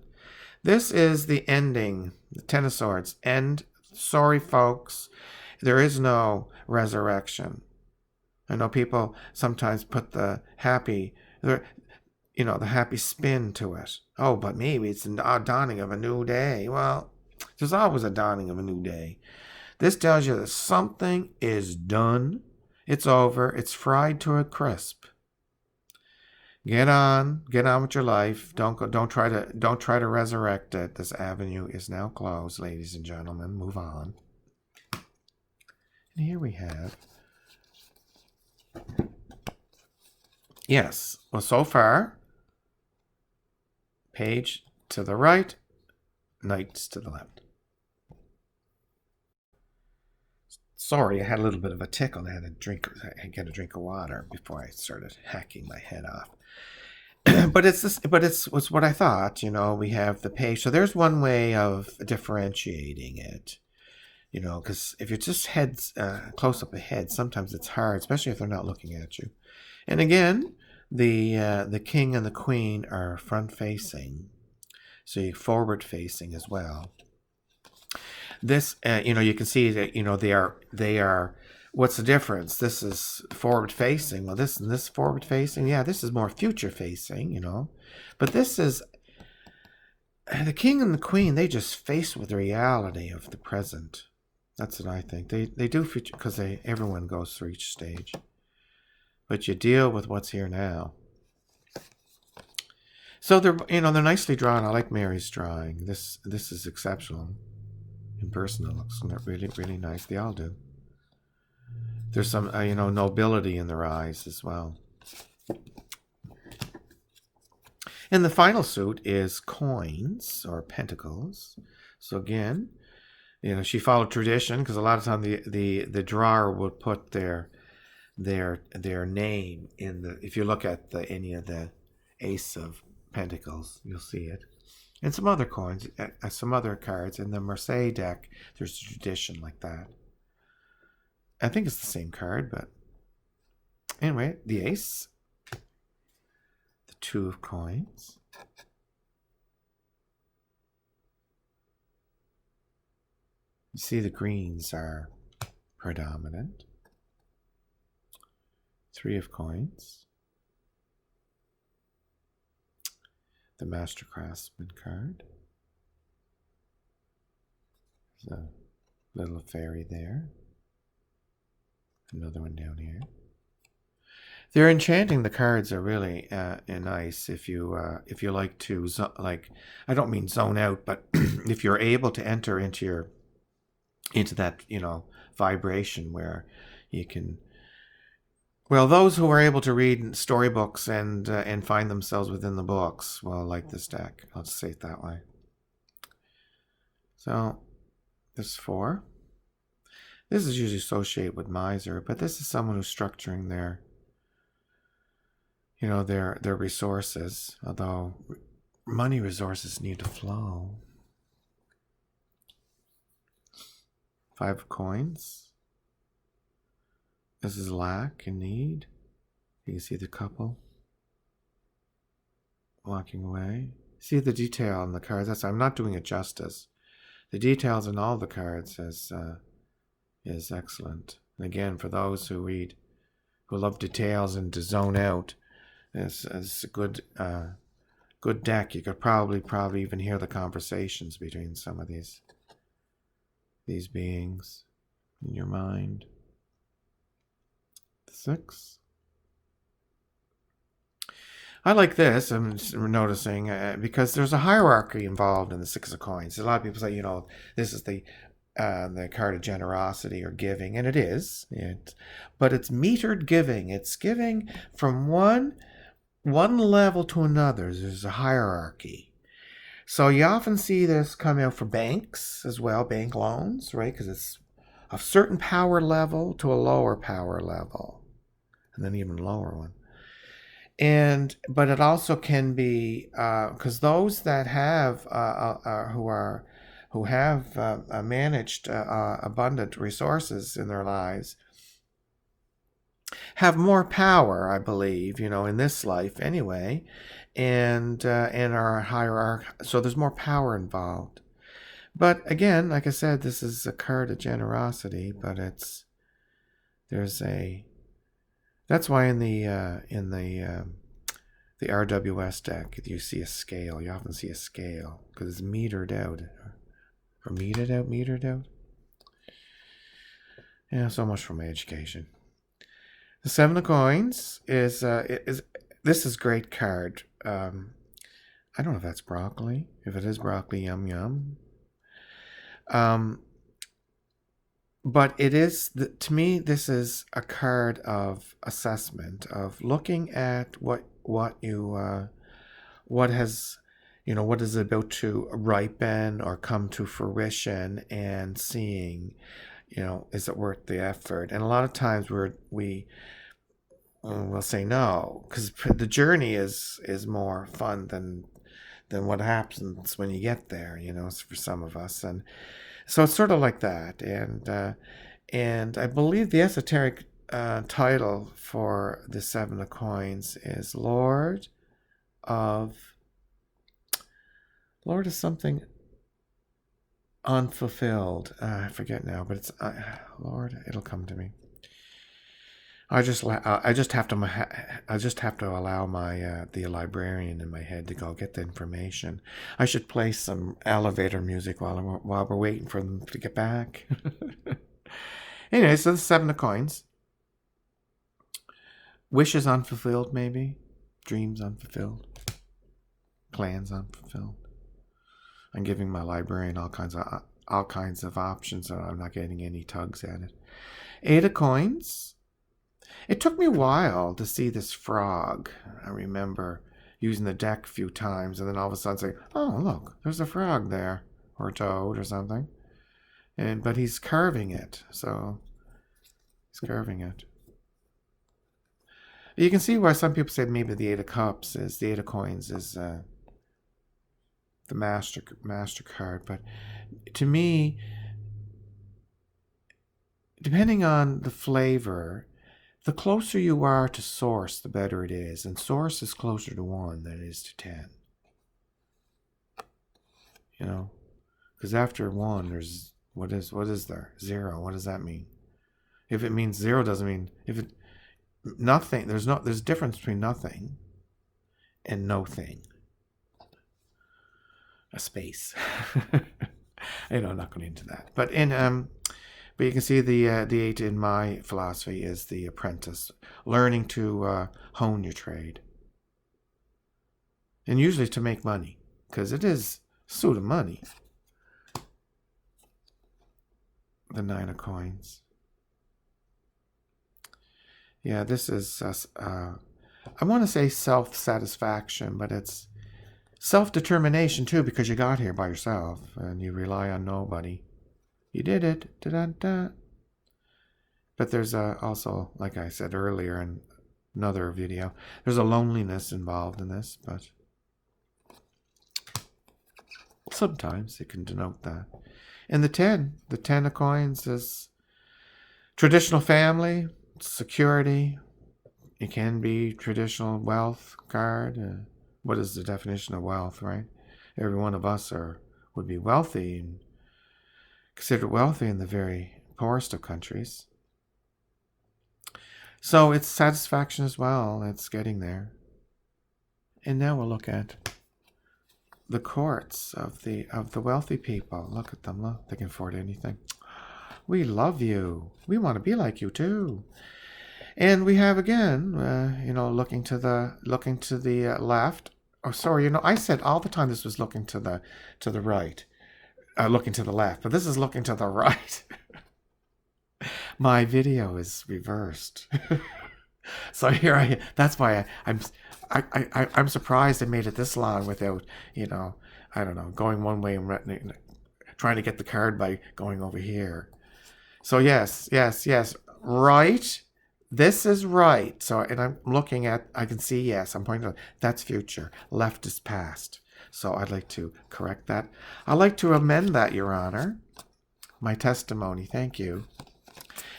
This is the ending. The Ten of Swords. End. Sorry, folks. There is no resurrection. I know people sometimes put the happy spin to it. Oh, but maybe it's a dawning of a new day. Well, there's always a dawning of a new day. This tells you that something is done. It's over. It's fried to a crisp. Get on with your life. Don't try to resurrect it. This avenue is now closed, ladies and gentlemen. Move on. And here we have. Yes. Well, so far, page to the right, knights to the left. Sorry, I had a little bit of a tickle. I had to get a drink of water before I started hacking my head off. But it's what I thought. We have the page. So there's one way of differentiating it. Because if you're just close up ahead, sometimes it's hard, especially if they're not looking at you. And again, the king and the queen are front facing, so you're forward facing as well. This, you can see that they are. What's the difference? This is forward facing. Well, this forward facing. Yeah, this is more future facing. But this is the king and the queen. They just face with the reality of the present. That's what I think. They do future because everyone goes through each stage. But you deal with what's here now. So they're nicely drawn. I like Mary's drawing. This is exceptional. In person, it looks really, really nice. They all do. There's some, nobility in their eyes as well. And the final suit is coins or pentacles. So again, she followed tradition because a lot of time the drawer would put their name in the. If you look at any of the Ace of Pentacles, you'll see it. And some other coins, some other cards. In the Marseille deck, there's a tradition like that. I think it's the same card, but anyway, the Ace, the Two of Coins, you see the greens are predominant. Three of Coins, the Master Craftsman card. There's a little fairy there. Another one down here. They're enchanting. The cards are really nice. If you like to I don't mean zone out, but if you're able to enter into that vibration where you can. Well, those who are able to read storybooks and find themselves within the books will like this deck. I'll just say it that way. So there's 4. This is usually associated with miser, but this is someone who's structuring their resources, although money resources need to flow. 5 of Coins. This is lack and need. You can see the couple walking away. See the detail in the cards. I'm not doing it justice. The details in all the cards is excellent. And again, for those who love details and to zone out, it's a good deck. You could probably even hear the conversations between some of these beings in your mind. 6. I like this. I'm just noticing because there's a hierarchy involved in the 6 of Coins. A lot of people say, this is the card of generosity or giving, and it is. But it's metered giving. It's giving from one level to another. There's a hierarchy. So you often see this come out for banks as well, bank loans, right? Because it's a certain power level to a lower power level, and then even lower one. But it also can be because those that have who who have managed abundant resources in their lives have more power, I believe, in this life anyway, and are higher. So there's more power involved. But again, like I said, this is a card of generosity, but that's why in the RWS deck you see a scale. You often see a scale because it's metered out, or metered out. Yeah, so much for my education. The Seven of Coins is this is great card. I don't know if that's broccoli. If it is broccoli, yum yum. But it is, to me, this is a card of assessment, of looking at what is about to ripen or come to fruition, and seeing, is it worth the effort? And a lot of times we'll say no, because the journey is more fun than what happens when you get there, for some of us. And so it's sort of like that. And I believe the esoteric title for the Seven of Coins is Lord of something unfulfilled. I forget now, but it's Lord. It'll come to me. I just have to allow my the librarian in my head to go get the information. I should play some elevator music while we're waiting for them to get back. Anyway, so the Seven of Coins. Wishes unfulfilled, maybe. Dreams unfulfilled. Plans unfulfilled. I'm giving my librarian all kinds of options, so I'm not getting any tugs at it. Eight of Coins. It took me a while to see this frog. I remember using the deck a few times, and then all of a sudden saying, oh, look, there's a frog there, or a toad or something. But he's carving it, so he's carving it. You can see why some people say maybe the Eight of Cups is, the Eight of Coins is the master card. But to me, depending on the flavor, the closer you are to source, the better it is. And source is closer to 1 than it is to 10. Because after 1, there's, what is there? 0. What does that mean? If it means 0, doesn't mean, nothing, there's a difference between nothing and no thing. A space. I'm not going into that. But but you can see the 8 in my philosophy is the apprentice, learning to hone your trade. And usually to make money, because it is suit of money. The 9 of Coins. Yeah, this is, I want to say self-satisfaction, but it's self-determination too, because you got here by yourself and you rely on nobody. You did it. Da-da-da. But there's also, like I said earlier in another video, there's a loneliness involved in this, but sometimes it can denote that. And the 10 of Coins is traditional family, security. It can be traditional wealth card. What is the definition of wealth, right? Every one of us would be wealthy and considered wealthy in the very poorest of countries. So it's satisfaction as well. It's getting there. And now we'll look at the courts of the wealthy people. Look at them. Look, they can afford anything. We love you. We want to be like you too. And we have again, looking to the left. Oh, sorry. I said all the time this was looking to the right. Looking to the left, but this is looking to the right. My video is reversed. So here that's why I'm surprised I made it this long without, I don't know, going one way and trying to get the card by going over here. So yes, right this is right. So, and I'm looking at, I can see, yes, I'm pointing out, that's future. Left is past. So I'd like to correct that. I'd like to amend that, Your Honor. My testimony, thank you.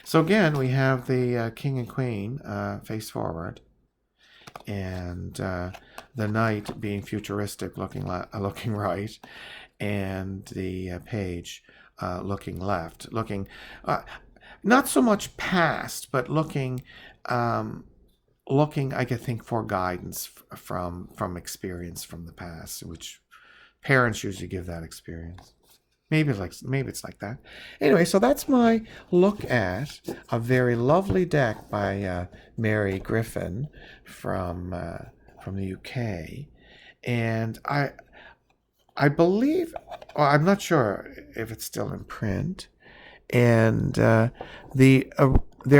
So again, we have the king and queen face forward, and the knight being futuristic, looking right, and the page looking left, looking not so much past, but looking I could think for guidance from experience from the past, which parents usually give that experience. Maybe it's like that. Anyway, so that's my look at a very lovely deck by Mary Griffin from the UK, and I believe, well, I'm not sure if it's still in print, and there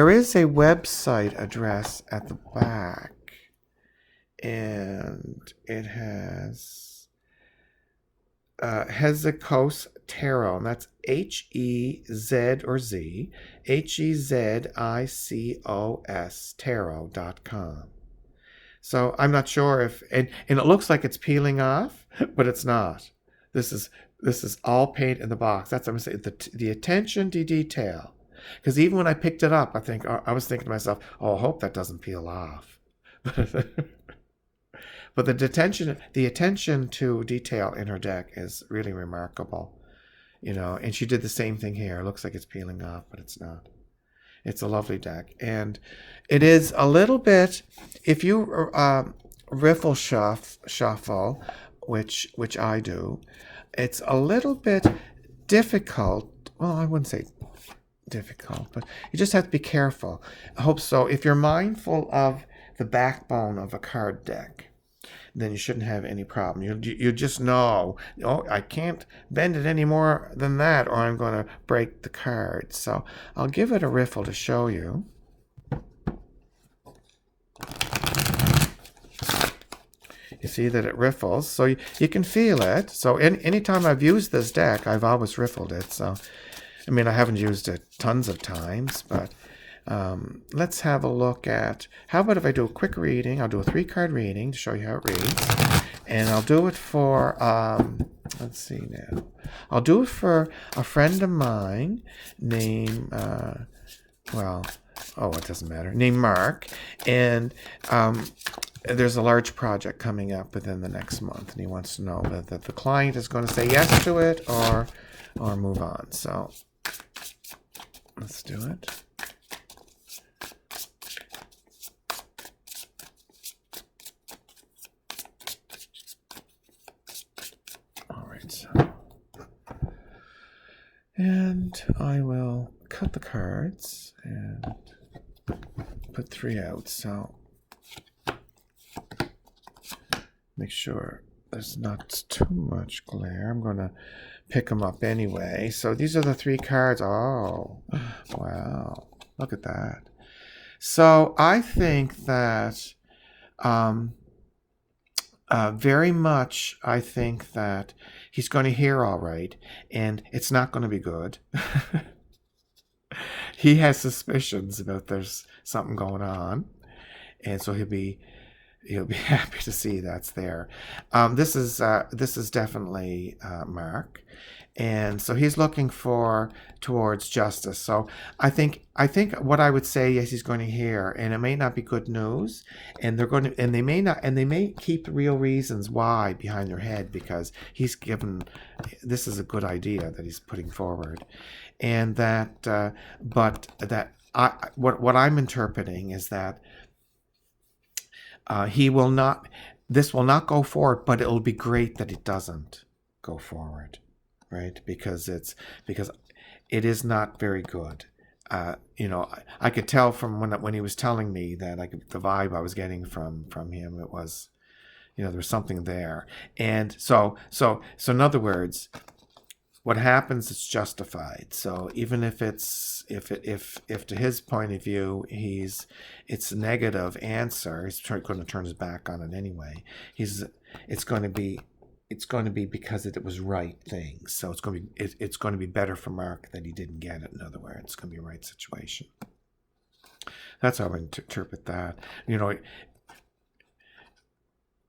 is a website address at the back, and it has Hezicos Tarot, and that's Hezicos tarot.com. So I'm not sure if, and it looks like it's peeling off, but it's not. This is all paint in the box. That's what I'm saying. The attention to detail. Because even when I picked it up, I was thinking to myself, oh, I hope that doesn't peel off. But the attention to detail in her deck is really remarkable, and she did the same thing here. It looks like it's peeling off, but it's not. It's a lovely deck, and it is a little bit, if you riffle shuffle, which I do, it's a little bit difficult. Well, I wouldn't say difficult, but you just have to be careful. I hope so. If you're mindful of the backbone of a card deck, then you shouldn't have any problem. You just know, I can't bend it any more than that, or I'm going to break the card. So I'll give it a riffle to show you. You see that it riffles, so you can feel it. So anytime I've used this deck, I've always riffled it. So, I mean, I haven't used it tons of times, but let's have a look at, how about if I do a quick reading? I'll do a 3-card reading to show you how it reads. And I'll do it for, let's see now. I'll do it for a friend of mine named, it doesn't matter, named Mark. And there's a large project coming up within the next month. And he wants to know that the client is going to say yes to it or move on. So let's do it. And I will cut the cards and put 3 out. So make sure there's not too much glare. I'm going to pick them up anyway. So these are the 3 cards. Oh, wow. Look at that. So I think that very much, I think that he's going to hear all right, and it's not going to be good. He has suspicions about there's something going on, and so he'll be happy to see that's there. This is definitely Mark, and so he's looking towards justice. So I think what I would say is he's going to hear, and it may not be good news, and they may keep real reasons why behind their head, because he's given, this is a good idea that he's putting forward, and that what I'm interpreting is that this will not go forward, but it'll be great that it doesn't go forward, right? Because it is not very good. I could tell from when he was telling me that, the vibe I was getting from him, it was, there was something there. And so in other words, what happens is justified. So even if to his point of view, it's a negative answer, he's going to turn his back on it anyway. It's going to be because it was right thing. So it's going to be better for Mark that he didn't get it. In other words, it's going to be a right situation. That's how I interpret that. You know,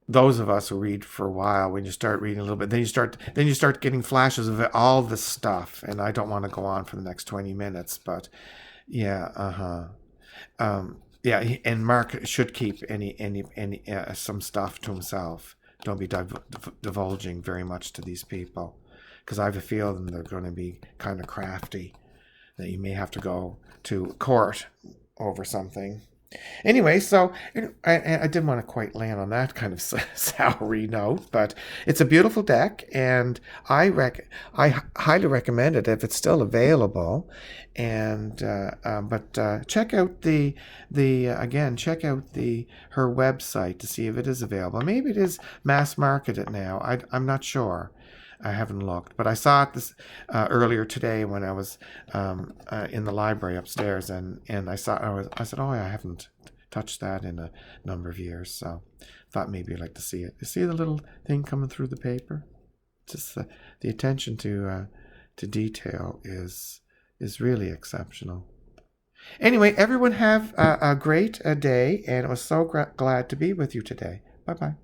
those of us who read for a while, when you start reading a little bit, then you start getting flashes of all this stuff, and I don't want to go on for the next 20 minutes, but yeah, yeah, and Mark should keep any some stuff to himself. Don't be divulging very much to these people, because I have a feeling they're going to be kind of crafty. That you may have to go to court over something. Anyway, so I didn't want to quite land on that kind of soury note, but it's a beautiful deck, and I highly recommend it if it's still available. And but check out check out her website to see if it is available. Maybe it is mass marketed now. I'm not sure. I haven't looked, but I saw it this earlier today when I was in the library upstairs, and I said, oh, I haven't touched that in a number of years, so thought maybe I'd like to see it. You see the little thing coming through the paper? Just the attention to detail is really exceptional. Anyway, everyone have a great day, and I was so glad to be with you today. Bye bye.